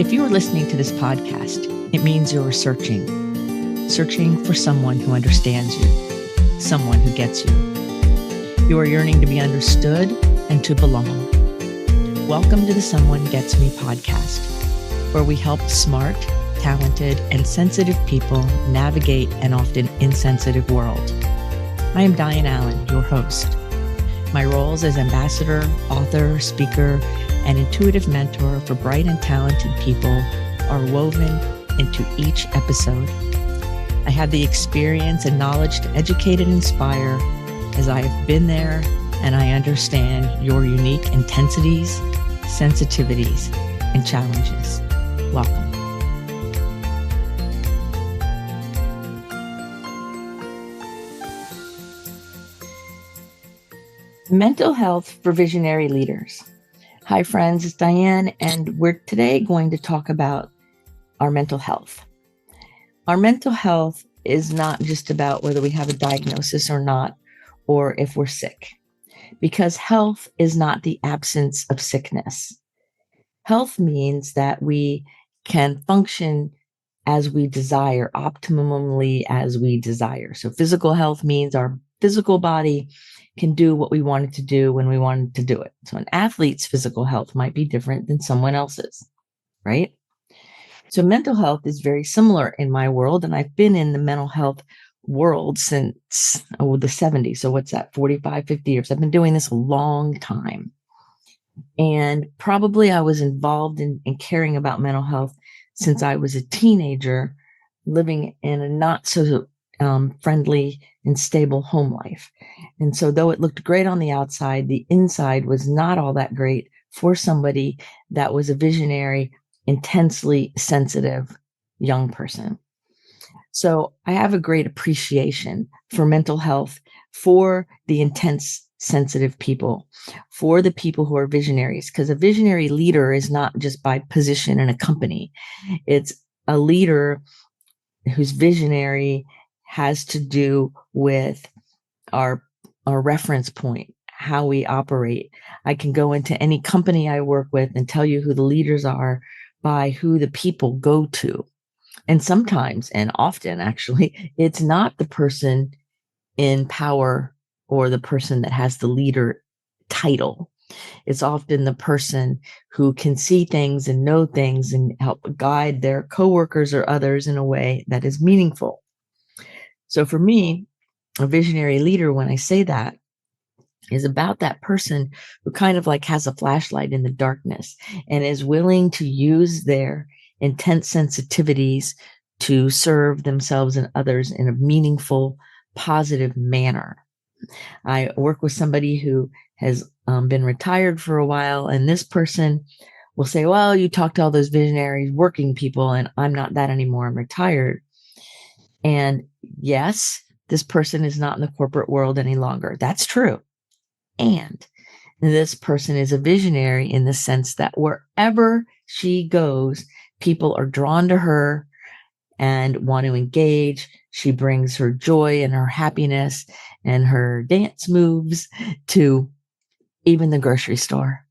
If you are listening to this podcast, it means you're searching for someone who understands you, someone who gets you. You are yearning to be understood and to belong. Welcome to the Someone Gets Me podcast, where we help smart, talented, and sensitive people navigate an often insensitive world. I am Dianne Allen, your host. My roles as ambassador, author, speaker, and intuitive mentor for bright and talented people are woven into each episode. I have the experience and knowledge to educate and inspire, as I have been there and I understand your unique intensities, sensitivities, and challenges. Welcome. Mental health for visionary leaders. Hi friends, it's Dianne, and we're today going to talk about our mental health. Our mental health is not just about whether we have a diagnosis or not, or if we're sick, because health is not the absence of sickness. Health means that we can function as we desire, optimally as we desire. So physical health means our physical body can do what we want it to do when we want to do it. So an athlete's physical health might be different than someone else's, right? So mental health is very similar in my world, and I've been in the mental health world since the 70s. So what's that, 45, 50 years? I've been doing this a long time. And probably I was involved in caring about mental health since I was a teenager, living in a not so friendly and stable home life. And so though it looked great on the outside, the inside was not all that great for somebody that was a visionary, intensely sensitive young person. So I have a great appreciation for mental health, for the intense, sensitive people, for the people who are visionaries, because a visionary leader is not just by position in a company. It's a leader who's visionary has to do with our reference point, how we operate. I can go into any company I work with and tell you who the leaders are by who the people go to. And sometimes, and often actually, it's not the person in power or the person that has the leader title. It's often the person who can see things and know things and help guide their coworkers or others in a way that is meaningful. So for me, a visionary leader, when I say that, is about that person who kind of like has a flashlight in the darkness and is willing to use their intense sensitivities to serve themselves and others in a meaningful, positive manner. I work with somebody who has been retired for a while, and this person will say, well, you talk to all those visionaries, working people, and I'm not that anymore. I'm retired. And yes, this person is not in the corporate world any longer. That's true. And this person is a visionary in the sense that wherever she goes, people are drawn to her and want to engage. She brings her joy and her happiness and her dance moves to even the grocery store.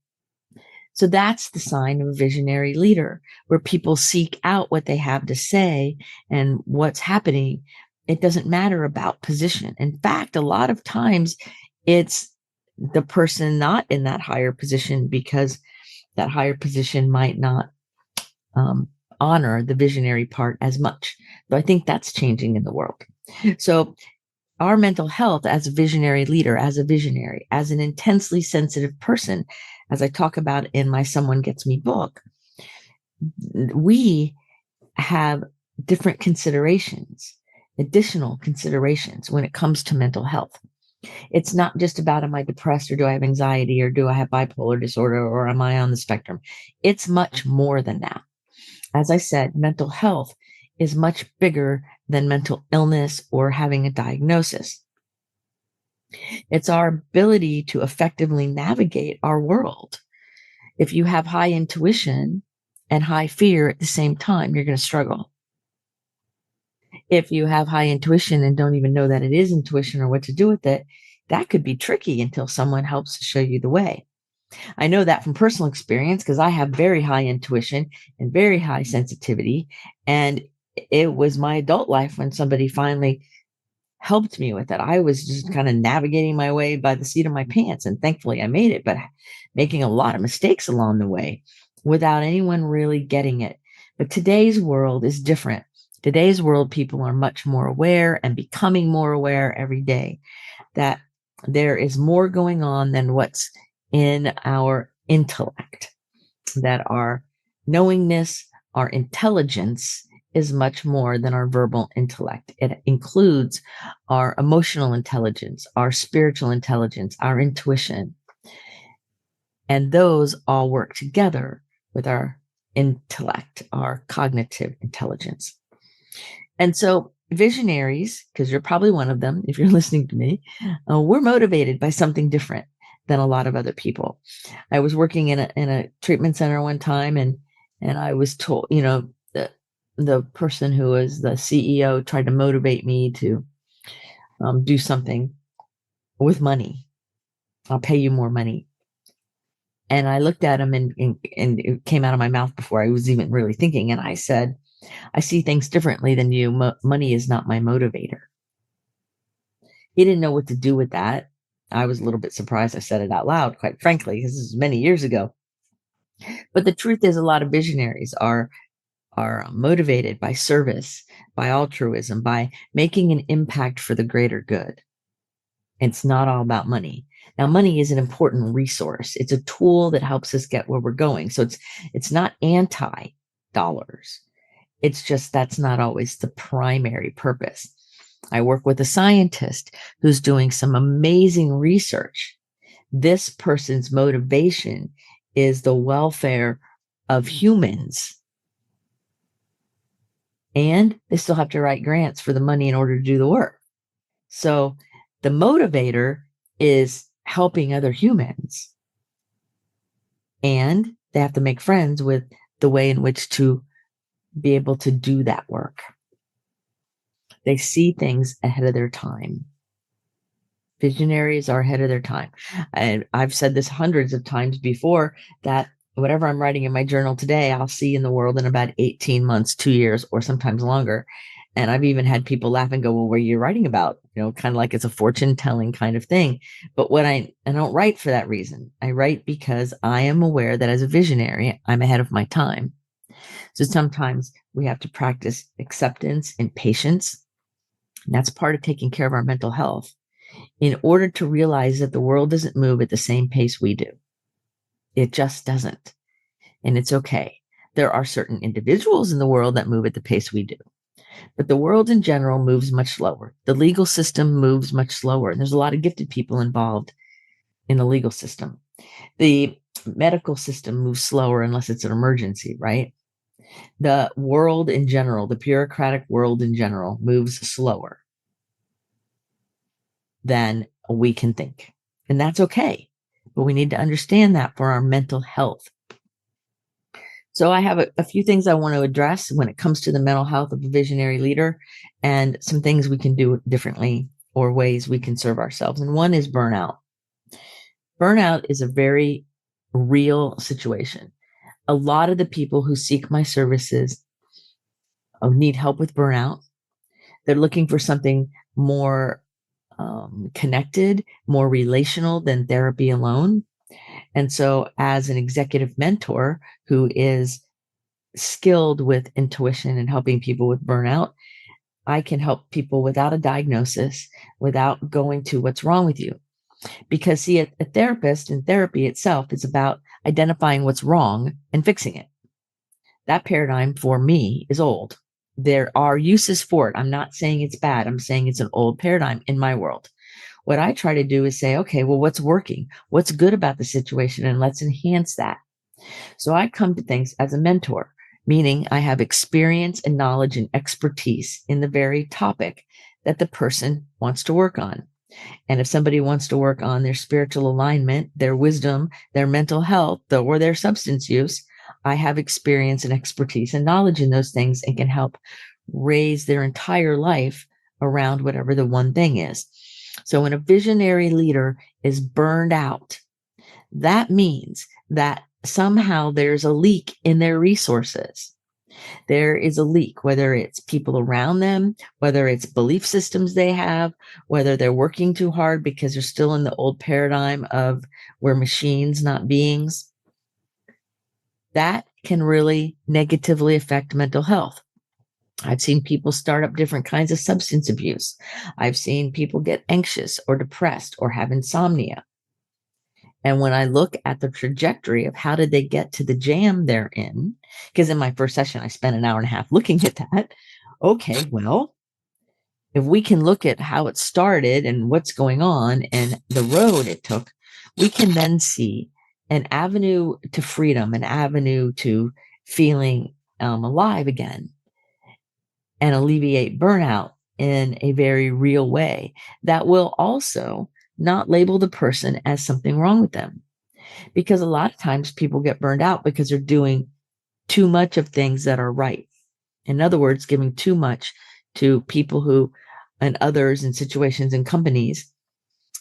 So that's the sign of a visionary leader, where people seek out what they have to say and what's happening. It doesn't matter about position. In fact, a lot of times it's the person not in that higher position, because that higher position might not honor the visionary part as much. But I think that's changing in the world. So our mental health as a visionary leader, as a visionary, as an intensely sensitive person, as I talk about in my Someone Gets Me book, we have different considerations, additional considerations when it comes to mental health. It's not just about, am I depressed, or do I have anxiety, or do I have bipolar disorder, or am I on the spectrum? It's much more than that. As I said, mental health is much bigger than mental illness or having a diagnosis. It's our ability to effectively navigate our world. If you have high intuition and high fear at the same time, you're going to struggle. If you have high intuition and don't even know that it is intuition or what to do with it, that could be tricky until someone helps to show you the way. I know that from personal experience because I have very high intuition and very high sensitivity. And it was my adult life when somebody finally helped me with it. I was just kind of navigating my way by the seat of my pants. And thankfully I made it, but making a lot of mistakes along the way without anyone really getting it. But today's world is different. Today's world, people are much more aware and becoming more aware every day that there is more going on than what's in our intellect, that our knowingness, our intelligence is much more than our verbal intellect. It includes our emotional intelligence, our spiritual intelligence, our intuition. And those all work together with our intellect, our cognitive intelligence. And so visionaries, because you're probably one of them if you're listening to me, we're motivated by something different than a lot of other people. I was working in a treatment center one time, and I was told, the person who was the CEO tried to motivate me to do something with money. I'll pay you more money. And I looked at him, and it came out of my mouth before I was even really thinking. And I said, I see things differently than you. Money is not my motivator. He didn't know what to do with that. I was a little bit surprised I said it out loud, quite frankly, because this is many years ago. But the truth is, a lot of visionaries are motivated by service, by altruism, by making an impact for the greater good. It's not all about money. Now, money is an important resource. It's a tool that helps us get where we're going. So it's not anti-dollars. It's just that's not always the primary purpose. I work with a scientist who's doing some amazing research. This person's motivation is the welfare of humans. And they still have to write grants for the money in order to do the work. So the motivator is helping other humans. And they have to make friends with the way in which to be able to do that work. They see things ahead of their time. Visionaries are ahead of their time. And I've said this hundreds of times before, that whatever I'm writing in my journal today, I'll see in the world in about 18 months, 2 years, or sometimes longer. And I've even had people laugh and go, well, what are you writing about? Kind of like it's a fortune telling kind of thing. But I don't write for that reason. I write because I am aware that as a visionary, I'm ahead of my time. So sometimes we have to practice acceptance and patience. And that's part of taking care of our mental health, in order to realize that the world doesn't move at the same pace we do. It just doesn't. And it's okay. There are certain individuals in the world that move at the pace we do, but the world in general moves much slower. The legal system moves much slower. And there's a lot of gifted people involved in the legal system. The medical system moves slower unless it's an emergency, right? The world in general, the bureaucratic world in general, moves slower than we can think. And that's okay. But we need to understand that for our mental health. So I have a few things I want to address when it comes to the mental health of a visionary leader, and some things we can do differently, or ways we can serve ourselves. And one is burnout. Burnout is a very real situation. A lot of the people who seek my services need help with burnout. They're looking for something more connected, more relational than therapy alone. And so, as an executive mentor who is skilled with intuition and helping people with burnout, I can help people without a diagnosis, without going to what's wrong with you. Because, see, a therapist and therapy itself is about identifying what's wrong and fixing it. That paradigm for me is old. There are uses for it. I'm not saying it's bad. I'm saying it's an old paradigm in my world. What I try to do is say, okay, well, what's working? What's good about the situation? And let's enhance that. So I come to things as a mentor, meaning I have experience and knowledge and expertise in the very topic that the person wants to work on. And if somebody wants to work on their spiritual alignment, their wisdom, their mental health, or their substance use, I have experience and expertise and knowledge in those things, and can help raise their entire life around whatever the one thing is. So when a visionary leader is burned out, that means that somehow there's a leak in their resources. There is a leak, whether it's people around them, whether it's belief systems they have, whether they're working too hard because they're still in the old paradigm of we're machines, not beings. That can really negatively affect mental health. I've seen people start up different kinds of substance abuse. I've seen people get anxious or depressed or have insomnia. And when I look at the trajectory of how did they get to the jam they're in, because in my first session, I spent an hour and a half looking at that. Okay, well, if we can look at how it started and what's going on and the road it took, we can then see an avenue to freedom, an avenue to feeling alive again and alleviate burnout in a very real way that will also not label the person as something wrong with them. Because a lot of times people get burned out because they're doing too much of things that are right. In other words, giving too much to people who and others in situations and companies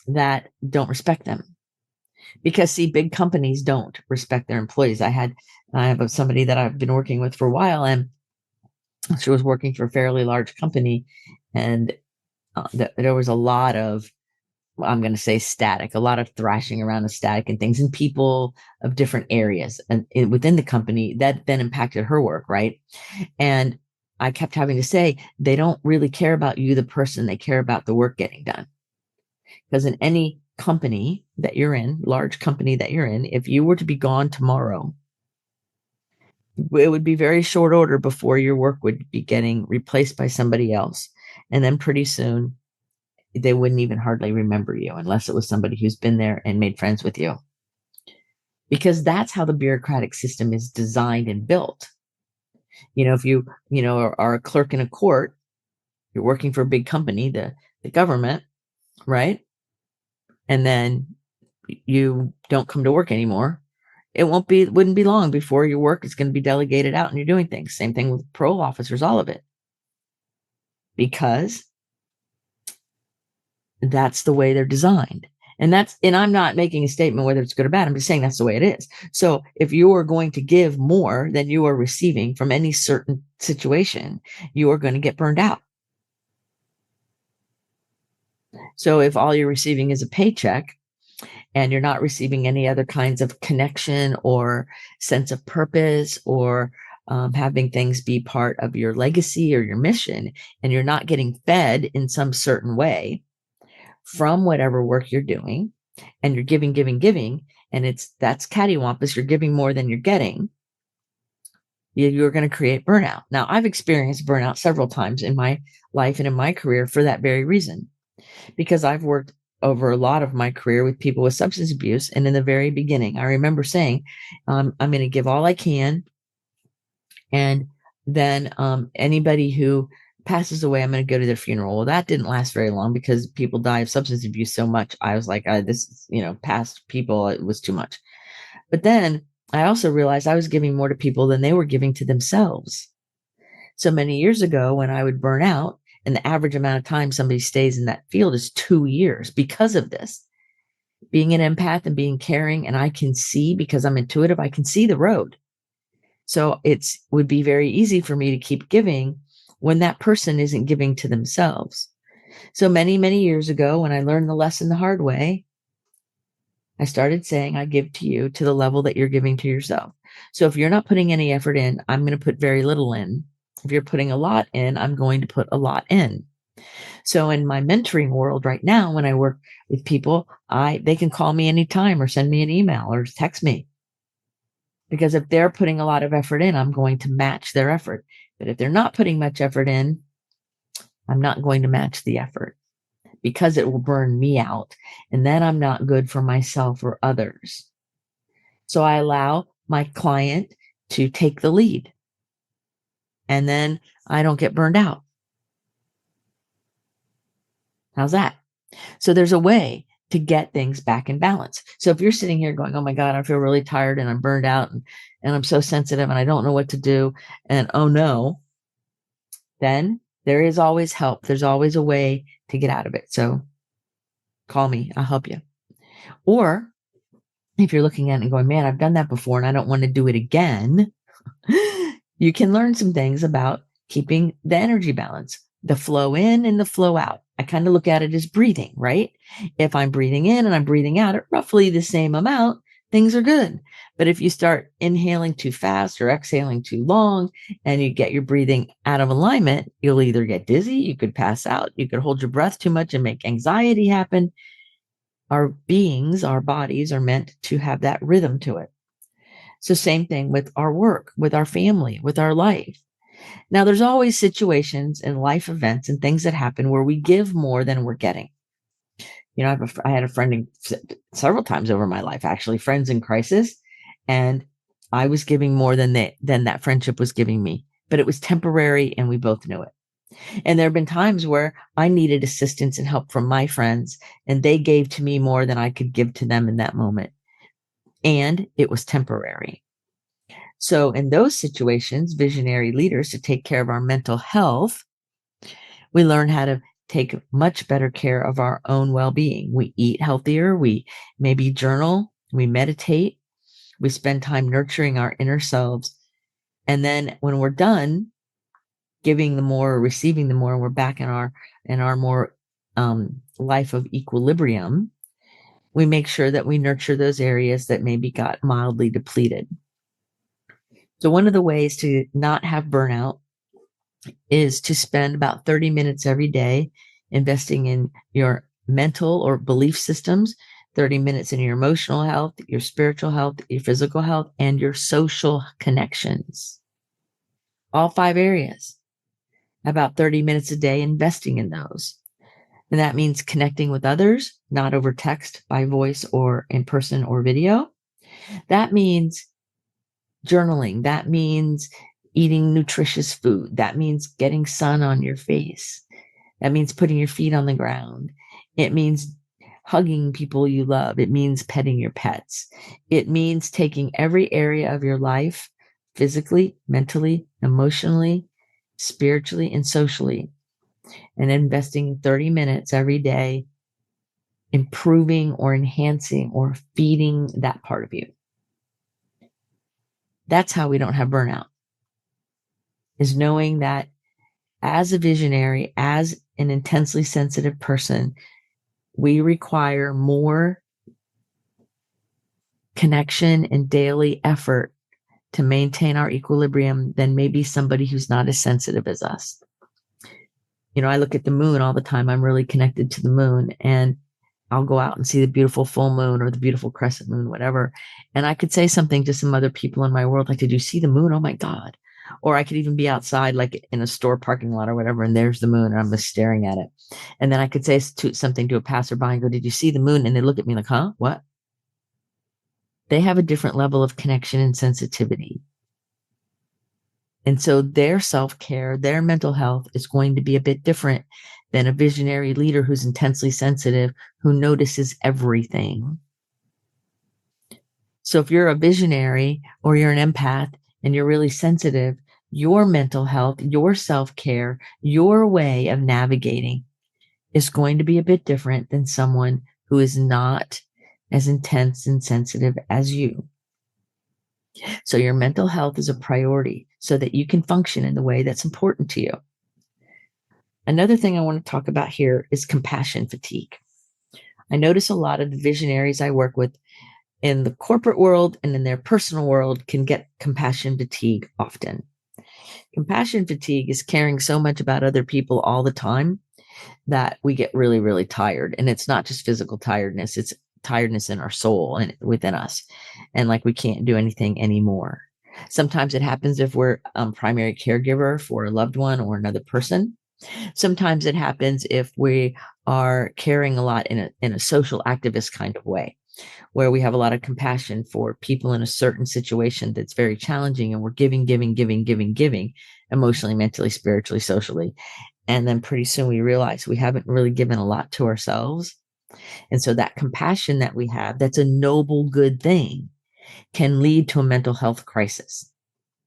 that don't respect them. Because see, big companies don't respect their employees. I have somebody that I've been working with for a while, and she was working for a fairly large company, and there was a lot of, I'm going to say static, a lot of thrashing around the static and things, and people of different areas and within the company that then impacted her work, right? And I kept having to say, they don't really care about you, the person, they care about the work getting done. Because in any company that you're in, large company that you're in, if you were to be gone tomorrow, it would be very short order before your work would be getting replaced by somebody else. And then pretty soon they wouldn't even hardly remember you unless it was somebody who's been there and made friends with you. Because that's how the bureaucratic system is designed and built. If you are a clerk in a court, you're working for a big company, the government, right? And then you don't come to work anymore. Wouldn't be long before your work is going to be delegated out and you're doing things. Same thing with parole officers, all of it. Because that's the way they're designed. And I'm not making a statement whether it's good or bad. I'm just saying that's the way it is. So if you are going to give more than you are receiving from any certain situation, you are going to get burned out. So if all you're receiving is a paycheck and you're not receiving any other kinds of connection or sense of purpose or having things be part of your legacy or your mission, and you're not getting fed in some certain way from whatever work you're doing, and you're giving, and that's cattywampus, you're giving more than you're getting, you're going to create burnout. Now, I've experienced burnout several times in my life and in my career for that very reason, because I've worked over a lot of my career with people with substance abuse. And in the very beginning, I remember saying, I'm going to give all I can. And then anybody who passes away, I'm going to go to their funeral. Well, that didn't last very long because people die of substance abuse so much. I was like, past people, it was too much. But then I also realized I was giving more to people than they were giving to themselves. So many years ago, when I would burn out, and the average amount of time somebody stays in that field is 2 years because of this. Being an empath and being caring, and I can see, because I'm intuitive, I can see the road. So would be very easy for me to keep giving when that person isn't giving to themselves. So many, many years ago, when I learned the lesson the hard way, I started saying, I give to you to the level that you're giving to yourself. So if you're not putting any effort in, I'm going to put very little in. If you're putting a lot in, I'm going to put a lot in. So in my mentoring world right now, when I work with people, they can call me anytime or send me an email or text me. Because if they're putting a lot of effort in, I'm going to match their effort. But if they're not putting much effort in, I'm not going to match the effort, because it will burn me out. And then I'm not good for myself or others. So I allow my client to take the lead. And then I don't get burned out. How's that? So there's a way to get things back in balance. So if you're sitting here going, oh my God, I feel really tired and I'm burned out and I'm so sensitive and I don't know what to do, and oh no, then there is always help. There's always a way to get out of it. So call me, I'll help you. Or if you're looking at it and going, man, I've done that before and I don't want to do it again, you can learn some things about keeping the energy balance, the flow in and the flow out. I kind of look at it as breathing, right? If I'm breathing in and I'm breathing out at roughly the same amount, things are good. But if you start inhaling too fast or exhaling too long and you get your breathing out of alignment, you'll either get dizzy, you could pass out, you could hold your breath too much and make anxiety happen. Our beings, our bodies are meant to have that rhythm to it. So same thing with our work, with our family, with our life. Now, there's always situations and life events and things that happen where we give more than we're getting. You know, I had a friend several times over my life, actually, friends in crisis, and I was giving more than that friendship was giving me, but it was temporary, and we both knew it. And there have been times where I needed assistance and help from my friends, and they gave to me more than I could give to them in that moment, and it was temporary. So in those situations, visionary leaders, to take care of our mental health, we learn how to take much better care of our own well-being. We eat healthier, we maybe journal, we meditate, we spend time nurturing our inner selves. And then when we're done giving the more or receiving the more, we're back in our more life of equilibrium. We make sure that we nurture those areas that maybe got mildly depleted. So one of the ways to not have burnout is to spend about 30 minutes every day investing in your mental or belief systems, 30 minutes in your emotional health, your spiritual health, your physical health, and your social connections. All 5 areas. About 30 minutes a day investing in those. And that means connecting with others, not over text, by voice, or in person or video. That means journaling. That means eating nutritious food. That means getting sun on your face. That means putting your feet on the ground. It means hugging people you love. It means petting your pets. It means taking every area of your life, physically, mentally, emotionally, spiritually, and socially, and investing 30 minutes every day improving or enhancing or feeding that part of you. That's how we don't have burnout, is knowing that as a visionary, as an intensely sensitive person, we require more connection and daily effort to maintain our equilibrium than maybe somebody who's not as sensitive as us. You know, I look at the moon all the time. I'm really connected to the moon, and I'll go out and see the beautiful full moon or the beautiful crescent moon, whatever. And I could say something to some other people in my world, like, did you see the moon? Oh my God. Or I could even be outside, like in a store parking lot or whatever, and there's the moon, and I'm just staring at it. And then I could say something to a passerby and go, did you see the moon? And they look at me like, huh? What? They have a different level of connection and sensitivity. And so their self-care, their mental health is going to be a bit different than a visionary leader who's intensely sensitive, who notices everything. So if you're a visionary or you're an empath and you're really sensitive, your mental health, your self-care, your way of navigating is going to be a bit different than someone who is not as intense and sensitive as you. So your mental health is a priority so that you can function in the way that's important to you. Another thing I want to talk about here is compassion fatigue. I notice a lot of the visionaries I work with in the corporate world and in their personal world can get compassion fatigue often. Compassion fatigue is caring so much about other people all the time that we get really, really tired. And it's not just physical tiredness, it's tiredness in our soul and within us. And like we can't do anything anymore. Sometimes it happens if we're primary caregiver for a loved one or another person. Sometimes it happens if we are caring a lot in a social activist kind of way, where we have a lot of compassion for people in a certain situation that's very challenging, and we're giving, emotionally, mentally, spiritually, socially. And then pretty soon we realize we haven't really given a lot to ourselves. And so that compassion that we have, that's a noble, good thing, can lead to a mental health crisis,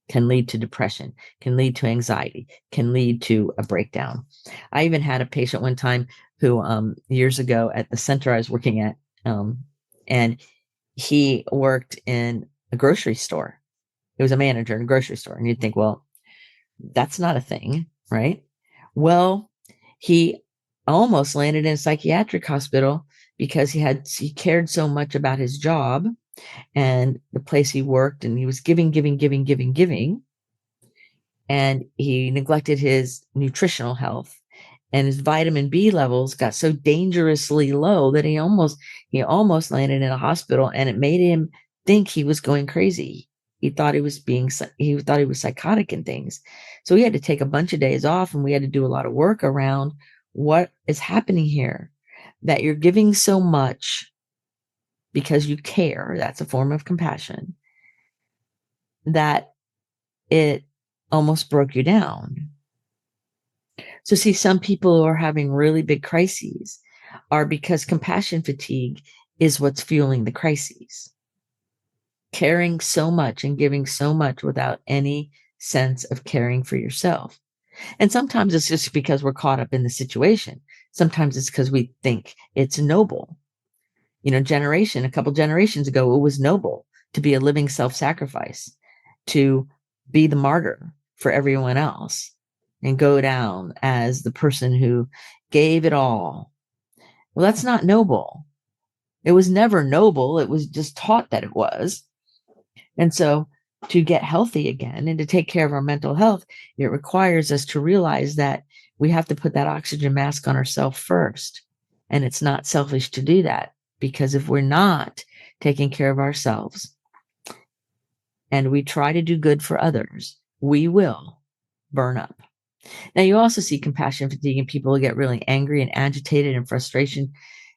can lead to depression, can lead to anxiety, can lead to a breakdown. I even had a patient one time who years ago at the center I was working at, and he worked in a grocery store. He was a manager in a grocery store. And you'd think, well, that's not a thing, right? Well, he almost landed in a psychiatric hospital because he cared so much about his job and the place he worked, and he was giving, and he neglected his nutritional health, and his vitamin B levels got so dangerously low that he almost landed in a hospital, and it made him think he was going crazy. He thought he was psychotic and things. So he had to take a bunch of days off, and we had to do a lot of work around what is happening here, that you're giving so much because you care. That's a form of compassion, that it almost broke you down. So see, some people who are having really big crises are because compassion fatigue is what's fueling the crises. Caring so much and giving so much without any sense of caring for yourself. And sometimes it's just because we're caught up in the situation. Sometimes it's because we think it's noble. A couple generations ago, it was noble to be a living self-sacrifice, to be the martyr for everyone else and go down as the person who gave it all. Well, that's not noble. It was never noble. It was just taught that it was. And so to get healthy again and to take care of our mental health, it requires us to realize that we have to put that oxygen mask on ourselves first. And it's not selfish to do that, because if we're not taking care of ourselves and we try to do good for others, we will burn up. Now, you also see compassion fatigue in people who get really angry and agitated and frustration,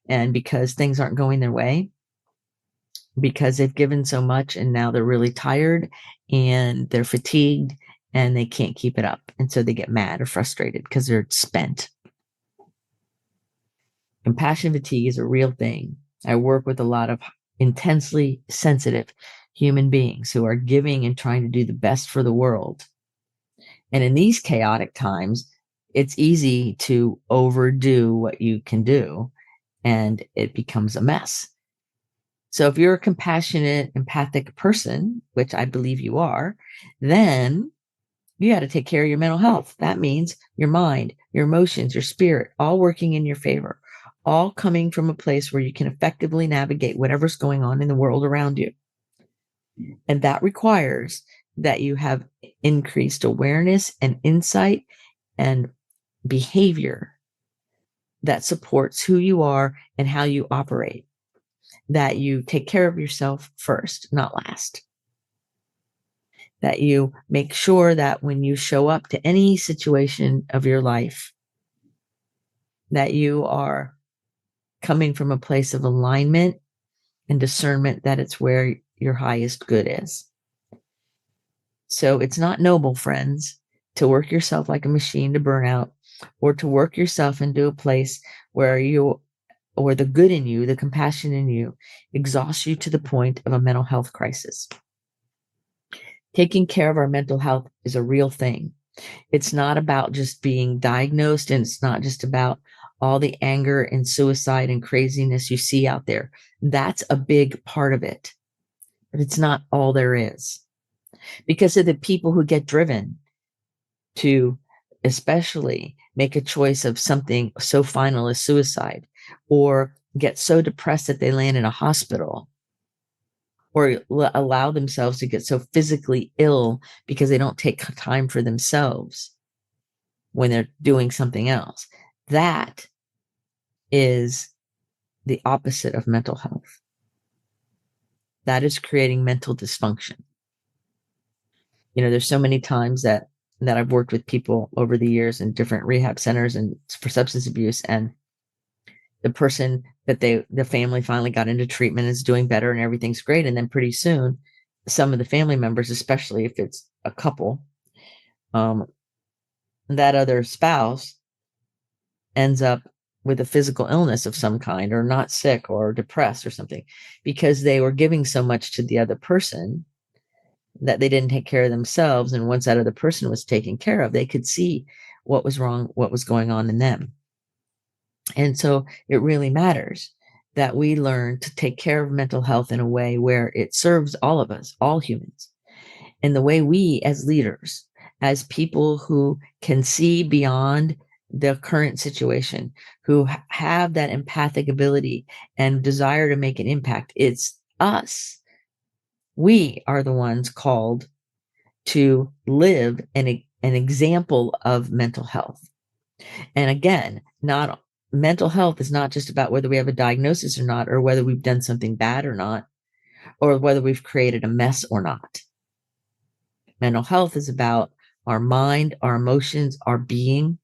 and because things aren't going their way, because they've given so much and now they're really tired and they're fatigued and they can't keep it up. And so they get mad or frustrated because they're spent. Compassion fatigue is a real thing. I work with a lot of intensely sensitive human beings who are giving and trying to do the best for the world. And in these chaotic times, it's easy to overdo what you can do, and it becomes a mess. So if you're a compassionate, empathic person, which I believe you are, then you got to take care of your mental health. That means your mind, your emotions, your spirit, all working in your favor, all coming from a place where you can effectively navigate whatever's going on in the world around you. And that requires that you have increased awareness and insight and behavior that supports who you are and how you operate, that you take care of yourself first, not last, that you make sure that when you show up to any situation of your life, that you are coming from a place of alignment and discernment, that it's where your highest good is. So it's not noble, friends, to work yourself like a machine to burn out, or to work yourself into a place where the good in you, the compassion in you, exhausts you to the point of a mental health crisis. Taking care of our mental health is a real thing. It's not about just being diagnosed, and it's not just about all the anger and suicide and craziness you see out there. That's a big part of it, but it's not all there is. Because of the people who get driven to especially make a choice of something so final as suicide, or get so depressed that they land in a hospital, or allow themselves to get so physically ill because they don't take time for themselves when they're doing something else. That is the opposite of mental health. That is creating mental dysfunction. There's so many times that I've worked with people over the years in different rehab centers and for substance abuse, and the person that the family finally got into treatment is doing better and everything's great. And then pretty soon, some of the family members, especially if it's a couple, that other spouse ends up with a physical illness of some kind, or not sick or depressed or something, because they were giving so much to the other person that they didn't take care of themselves. And once that other person was taken care of, they could see what was wrong, what was going on in them. And so it really matters that we learn to take care of mental health in a way where it serves all of us, all humans. And the way we, as leaders, as people who can see beyond the current situation, who have that empathic ability and desire to make an impact, it's us. We are the ones called to live an example of mental health. And again, not mental health is not just about whether we have a diagnosis or not, or whether we've done something bad or not, or whether we've created a mess or not. Mental health is about our mind, our emotions, our being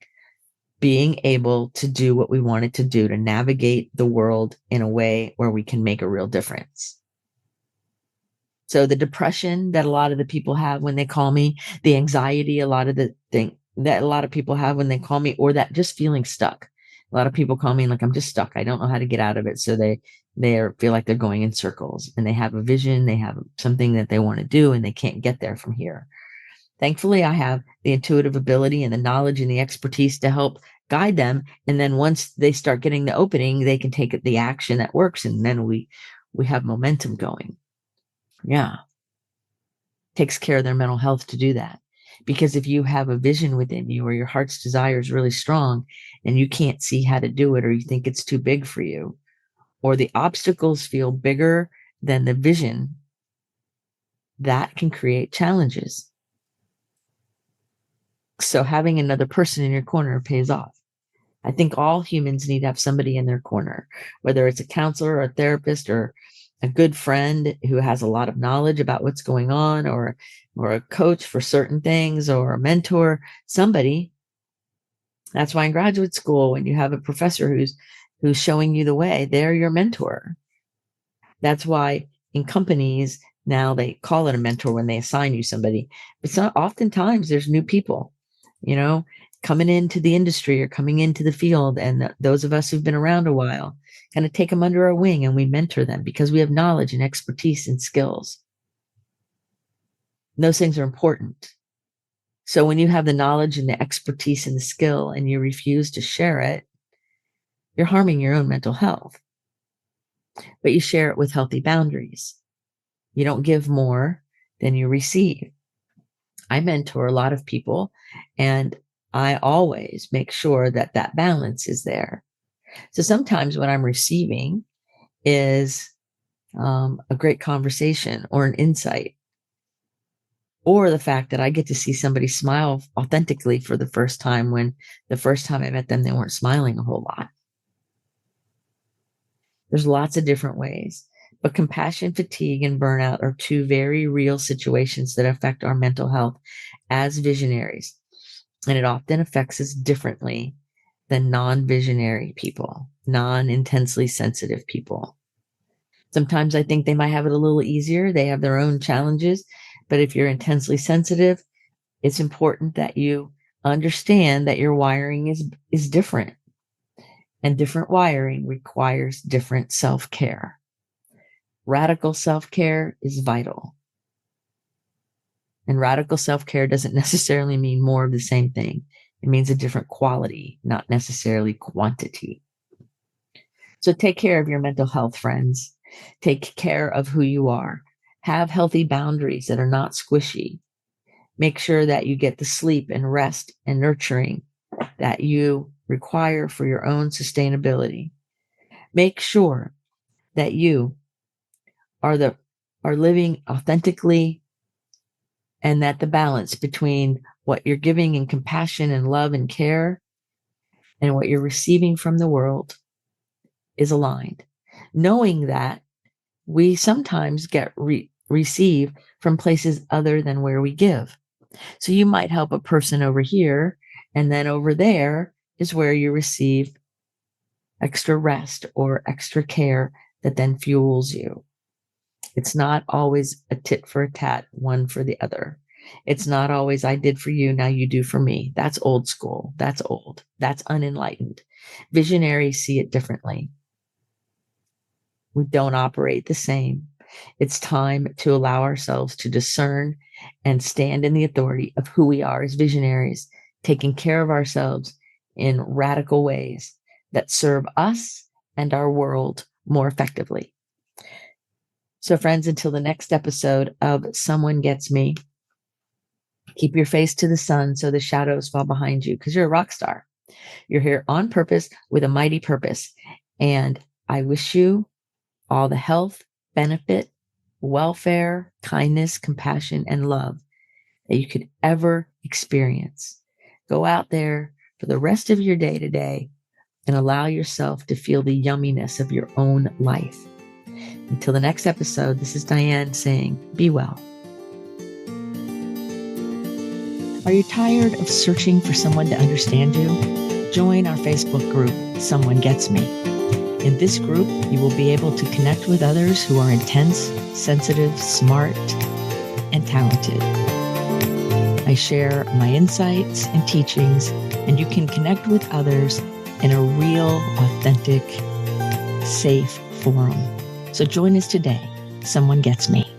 able to do what we wanted to do, to navigate the world in a way where we can make a real difference. So the depression that a lot of the people have when they call me, the anxiety, a lot of the thing that a lot of people have when they call me, or that just feeling stuck. A lot of people call me like, I'm just stuck. I don't know how to get out of it. So they feel like they're going in circles, and they have a vision. They have something that they want to do, and they can't get there from here. Thankfully, I have the intuitive ability and the knowledge and the expertise to help guide them. And then once they start getting the opening, they can take the action that works. And then we have momentum going. Yeah. Takes care of their mental health to do that. Because if you have a vision within you, or your heart's desire is really strong and you can't see how to do it, or you think it's too big for you, or the obstacles feel bigger than the vision, that can create challenges. So having another person in your corner pays off. I think all humans need to have somebody in their corner, whether it's a counselor or a therapist or a good friend who has a lot of knowledge about what's going on, or a coach for certain things, or a mentor, somebody. That's why in graduate school, when you have a professor who's showing you the way, they're your mentor. That's why in companies now they call it a mentor when they assign you somebody. But not oftentimes there's new people, coming into the industry or coming into the field, and those of us who've been around a while kind of take them under our wing and we mentor them because we have knowledge and expertise and skills. And those things are important. So when you have the knowledge and the expertise and the skill and you refuse to share it, you're harming your own mental health. But you share it with healthy boundaries. You don't give more than you receive. I mentor a lot of people, and I always make sure that that balance is there. So sometimes what I'm receiving is a great conversation or an insight, or the fact that I get to see somebody smile authentically for the first time, when the first time I met them, they weren't smiling a whole lot. There's lots of different ways, but compassion fatigue and burnout are two very real situations that affect our mental health as visionaries. And it often affects us differently than non-visionary people, non-intensely sensitive people. Sometimes I think they might have it a little easier. They have their own challenges. But if you're intensely sensitive, it's important that you understand that your wiring is different. And different wiring requires different self-care. Radical self-care is vital. And radical self-care doesn't necessarily mean more of the same thing. It means a different quality, not necessarily quantity. So take care of your mental health, friends. Take care of who you are. Have healthy boundaries that are not squishy. Make sure that you get the sleep and rest and nurturing that you require for your own sustainability. Make sure that you are living authentically, and that the balance between what you're giving in compassion and love and care and what you're receiving from the world is aligned. Knowing that we sometimes receive from places other than where we give. So you might help a person over here, and then over there is where you receive extra rest or extra care that then fuels you. It's not always a tit for a tat, one for the other. It's not always I did for you, now you do for me. That's old school. That's old. That's unenlightened. Visionaries see it differently. We don't operate the same. It's time to allow ourselves to discern and stand in the authority of who we are as visionaries, taking care of ourselves in radical ways that serve us and our world more effectively. So friends, until the next episode of Someone Gets Me, keep your face to the sun so the shadows fall behind you, because you're a rock star. You're here on purpose with a mighty purpose. And I wish you all the health, benefit, welfare, kindness, compassion, and love that you could ever experience. Go out there for the rest of your day today and allow yourself to feel the yumminess of your own life. Until the next episode, this is Dianne saying, be well. Are you tired of searching for someone to understand you? Join our Facebook group, Someone Gets Me. In this group, you will be able to connect with others who are intense, sensitive, smart, and talented. I share my insights and teachings, and you can connect with others in a real, authentic, safe forum. So join us today. Someone Gets Me.